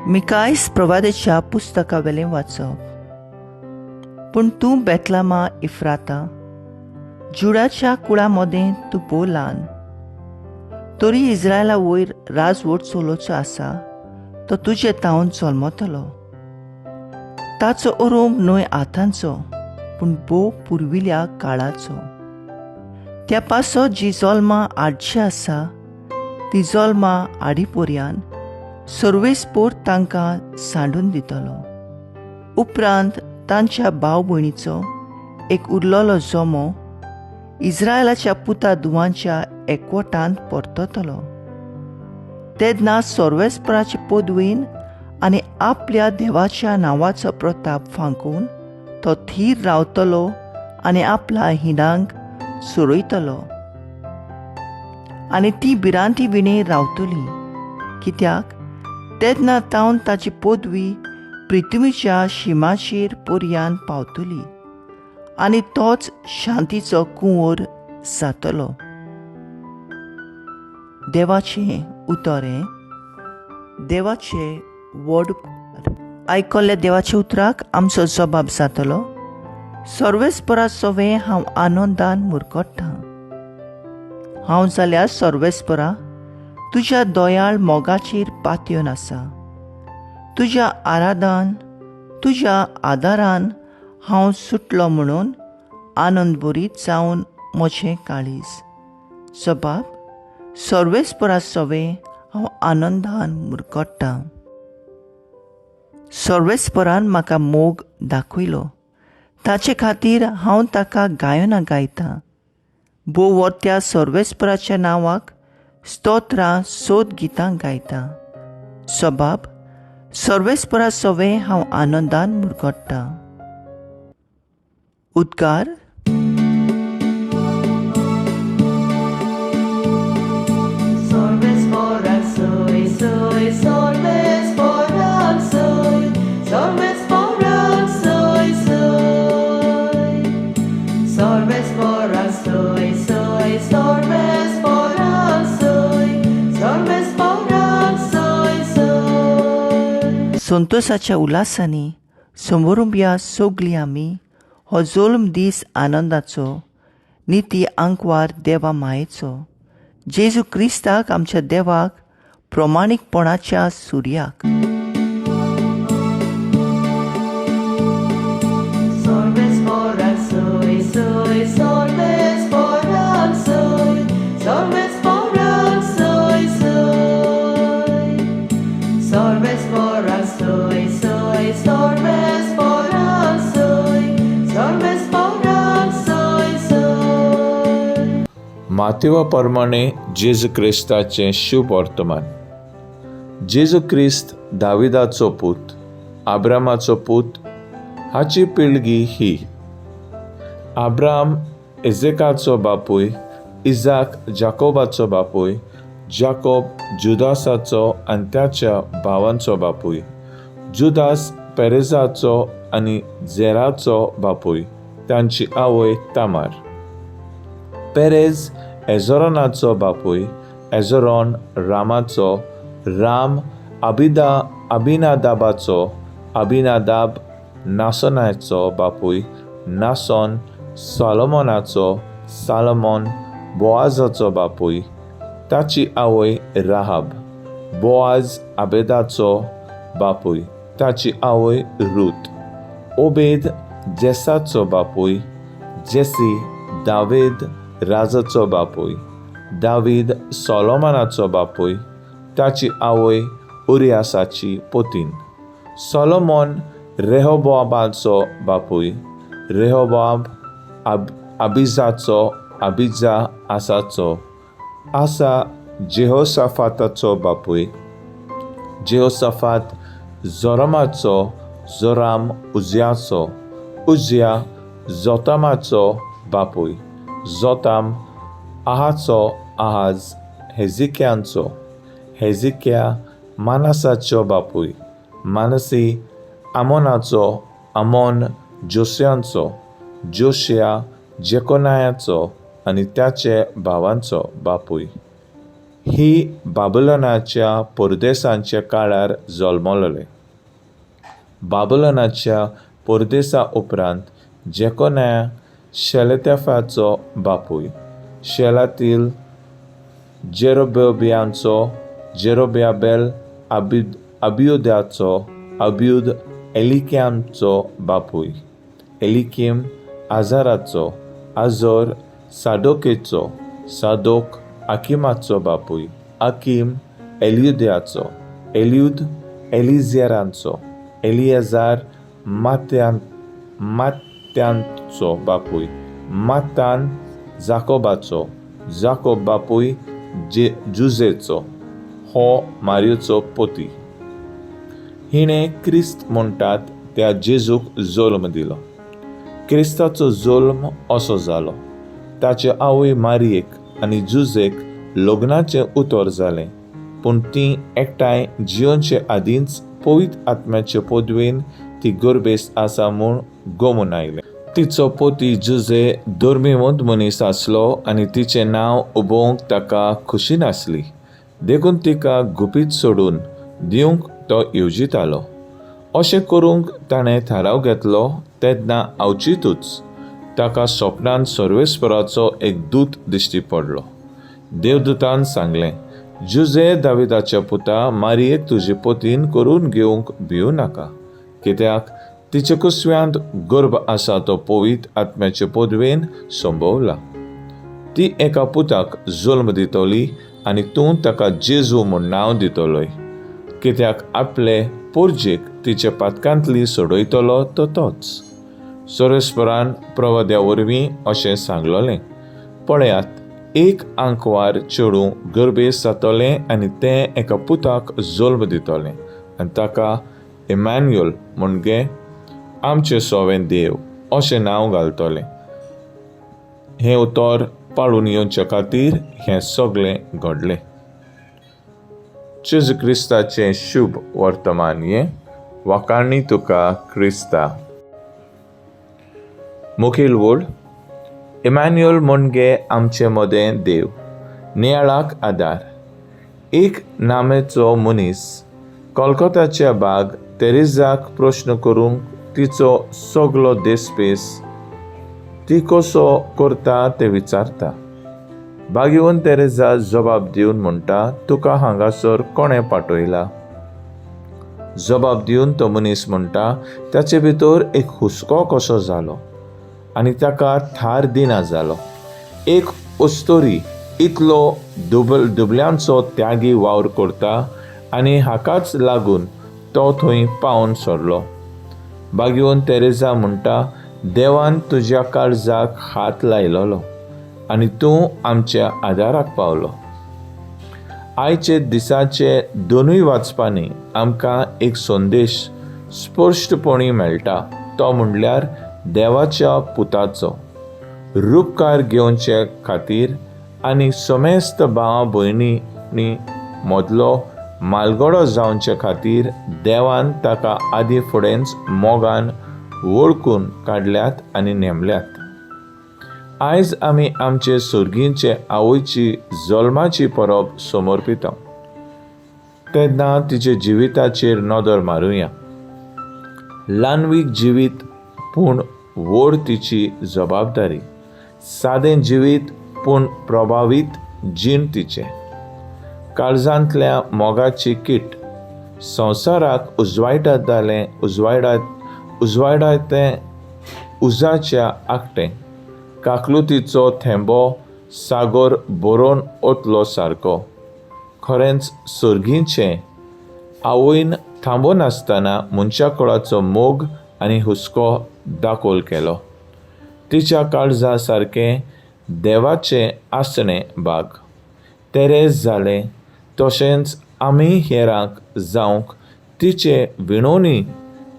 मिकायस प्रवादेच्या पुस्तकावेलें वाचप. पूण तूं बेतलामा इफ्राता, जुडाच्या कुळा मदें तूं भोव ल्हान. तरी इस्रायला वयर राजवट चलोवचो आसा तो तुजे तावन जल्मतलो. ताचो ओरोम न्हय आतांचो पूण भोव पुर्विल्या काळाचो. त्या पासो जी जल्मां आडची आसा ती जल्मां आडी पर्यान सर्वेस्पोर तांकां सांडून दितलो. उपरांत तांच्या भाव भयणीचो एक उरलोलो जोमो इस्रायलाच्या पुता धुवांच्या एकवटांत परततलो. तेन्ना सर्वेस्पराचे पदवेन आनी आपल्या देवाच्या नांवाचो प्रताप फांकून तो थीर रावतलो आनी आपल्या हिणांक सोडयतलो. आनी ती भिरांती विणे रावतली, कित्याक तेन्ना तावन ताची पदवी पृथ्वीच्या शिमाचेर पर्यान पावतली आनी तोच शांतीचो कुंवर जातलो. देवाचें उतरें. देवाचे व्हड उपकार. आयकल्ल्या देवाच्या उतराक आमचो जबाब जातलो. सर्वेस्परा सवें हांव आनंदान मुरगट्टां. हांव जाल्यार सर्वेस्परा तुज्या दोयाळ मोगाचेर पातयेवन आसा. तुज्या आराधान तुज्या आदारान हांव सुटलो म्हणून आनंद भरीत जावन म्हजें काळीज. जबाब. सर्वेस्परा सवें हांव आनंदान मुरगट्टां. सर्वेस्परान म्हाका मोग दाखयलो. ताचे खातीर हांव ताका गायनां गायतां. भोव वर्त्या सर्वेस्पराच्या नांवाक स्तोत्रां सोद गितां गायतां. जबाब. सर्वेस्परा सवें हांव आनंदान मुरगट्टां. उद्गार. संतोषाच्या उल्हासांनी समोरुंब्या सोगलीं आमी हो जल्म दीस आनंदाचो निती आंकवार देवा मायेचो. जेजू क्रिस्ताक आमच्या देवाक प्रमाणीकपणाच्या सुर्याक. मातेवा प्रमाणे जेजू क्रिस्ताचें शुभ वर्तमान. जेजू क्रिस्त दाविदाचो पूत, आब्रामाचो पूत, हाची पिळगी ही. आब्राम इजेकाचो बापूय, इजाक जाकोबाचो बापूय, जाकोब जुदासाचो आनी त्याच्या भावांचो बापूय, जुदास पेरेजाचो आनी झेराचो बापूय, तांची आवय तामार. पेरेज एझरोनाचो बापूय, एझरोन रामाचो, राम अबिनादाबाचो, अबिनादाब नासोनाचो बापूय, नासोन सॉलोमोनाचो, सॉलोमोन बोआजाचो बापूय, ताची आवय राहाब. बोआज आबेदाचो बापूय, ताची आवय रूत. ओबेद जेसाचो बापूय, जेसी दावीद राजाचो बापूय, दावीद सॉलोमोनाचो बापूय, ताची आवय उरियासाची पोतीन. सॉलोमोन रेहोबोआबाचो बापूय, रेहोबोआब अबिजाचो, अबिजा आसाचो, आसा जेहोसाफाताचो बापूय, जेहोसाफात जोरामाचो, जोराम उजियाचो, उजिया जोतामाचो बापूय, जोताम आहाचो, आहाज हेजिक्यांचो, हेजिक्या मानासाचो बापूय, मानसी आमोनाचो, आमोन जोसियांचो, जोशिया जेकोनायाचो आनी त्याचे भावांचो बापूय. ही बाबलोनाच्या परदेसांच्या काळार जल्मलेले. बाबलोनाच्या परदेसा उपरांत जेकोन्या शेलतेफाचो बापूय, शेलातील जेरोब्याबेल अबियुदाचो, अबियूद एलिक्यामचो बापूय, एलिकीम आजाराचो, आजोर सादोकेचो, सादोक आकिमाचो बापूय, आकिम एलियुदाचो, एलियूद एलिझेराचो, एलिएजार मात्यांचो बापूय, मात्तान जाकोबाचो, जाकोब बापूय जुजेचो, हो मारियोचो पोती. हिणें क्रिस्त म्हणटात त्या जेजूक जल्म दिलो. क्रिस्ताचो जल्म असो जालो. ताचे आवय मारियेक आनी जुजेक लग्नाचें उतर जालें, पूण तीं एकठांय जियोंचे आदींच पवित्र आत्म्याचे पदवेन ती गर्भेस्त आसा म्हूण गमून आयलें. तिचो पोती जुजे धर्मीवंत मनीस आसलो आनी तिचें नांव उबोवंक ताका खुशी नासली. देखून तिका गुपीत सोडून दिवंक तो येवजितालो. अशें करूंक ताणें थाराव घेतलो तेन्ना अवचितूच ताका स्वप्नांत सर्वेस्पराचो एक दूत दिश्टी पडलो. देवदूतान सांगलें, जुजे दाविदाच्या पुता, मारियेक तुजे पोतीन करून घेवंक भिवू नाका, कित्याक तिचे कुसव्यांत गर्भ आसा तो पवित्र आत्म्याचे पदवेन संभोवला. ती एका पुताक जल्म दितली आनी तूं ताका जेजू म्हूण नांव दितलोय, कित्याक आपले पोरजेक तिचे पातकांतली सोडयतलो तो तोच. सर्वेस्परान प्रवाद्या वरवीं अशें सांगलोलें, पळयात, एक आंकवार चेडूं गर्भेस्त जातलें आनी तें एका पुताक जल्म दितलें आनी ताका इमॅन्युएल म्हणजे आमचें सोवें देव अशें नांव घालतलें. हें उतर पाळून येवचे खातीर हें सगळें घडलें. जेजू क्रिस्ताचें शुभ वर्तमान हें वाखाणणी तुका क्रिस्ता. मुखेल वड. इमॅन्युएल म्हणजे आमचे मदें देव, नियाळाक आदार. एक नामेचो मनीस कोलकाताच्या बाग तेरेजाक प्रश्न करूंक तिचो सगळो देस्पेस ती कसो करता तें विचारता. बागेवन तेरेजा जबाब दिवन म्हणटा, तुका हांगासर कोणें पाठयला? जबाब दिवन तो मनीस म्हणटा, ताचे भितर एक हुस्को कसो जालो आनी ताका थार दिना जालो. एक उस्तोरी इतलो दुबल्यांचो त्यागी वावर करता आनी हाकाच लागून तो थंय पावन सरलो. बागेवन तेरेजा म्हणटा, देवान तुज्या काळजाक हात लायलोलो आनी तूं आमच्या आदाराक पावलो. आयचे दिसाचे दोनूय वाचपांनी आमकां एक संदेश स्पश्टपणी मेळटा, तो म्हणल्यार देवाच्या पुताचो रूपकार घेवचे खातीर आनी समेस्त भावां भयणींनी मदलो मालगडो जावचे खातीर देवान ताका आदीं फुडेंच मोगान वळखून काडल्यात आनी नेमल्यात. आयज आमी आमचे सुर्गींचे आवयची जल्माची परब समर्पिता. तेन्ना तिचे जिविताचेर नदर मारुया. ल्हानवीक जिवीत पूण व्हड तिची जबाबदारी. सादें जिवीत पूण प्रभावीत जीण तिचें. काळजांतल्या मोगाची कीट संवसाराक उजवाडायतालें उजवाडायतें उजाच्या आकटें. काकलुतीचो थेंबो सागोर बरोवन ओतलो सारको. खरेंच सुर्गींचें आवयन थांबोन आसतना मनशा कुळाचो मोग आनी हुस्को दाखोल केलो. तिच्या काळजा सारकें देवाचें आसणें बाग तेरेज जालें. तशेंच आमी हेरांक जावंक तिचे विणोवणी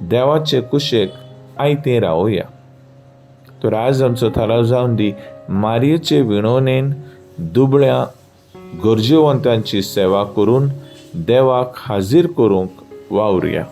देवाचे कुशेक आयतें रावया. तर आज आमचो थाराव जावन दी, मारयेचे विणोवणेन दुबळ्या गरजेवंतांची सेवा करून देवाक हाजीर करूंक वावुरया.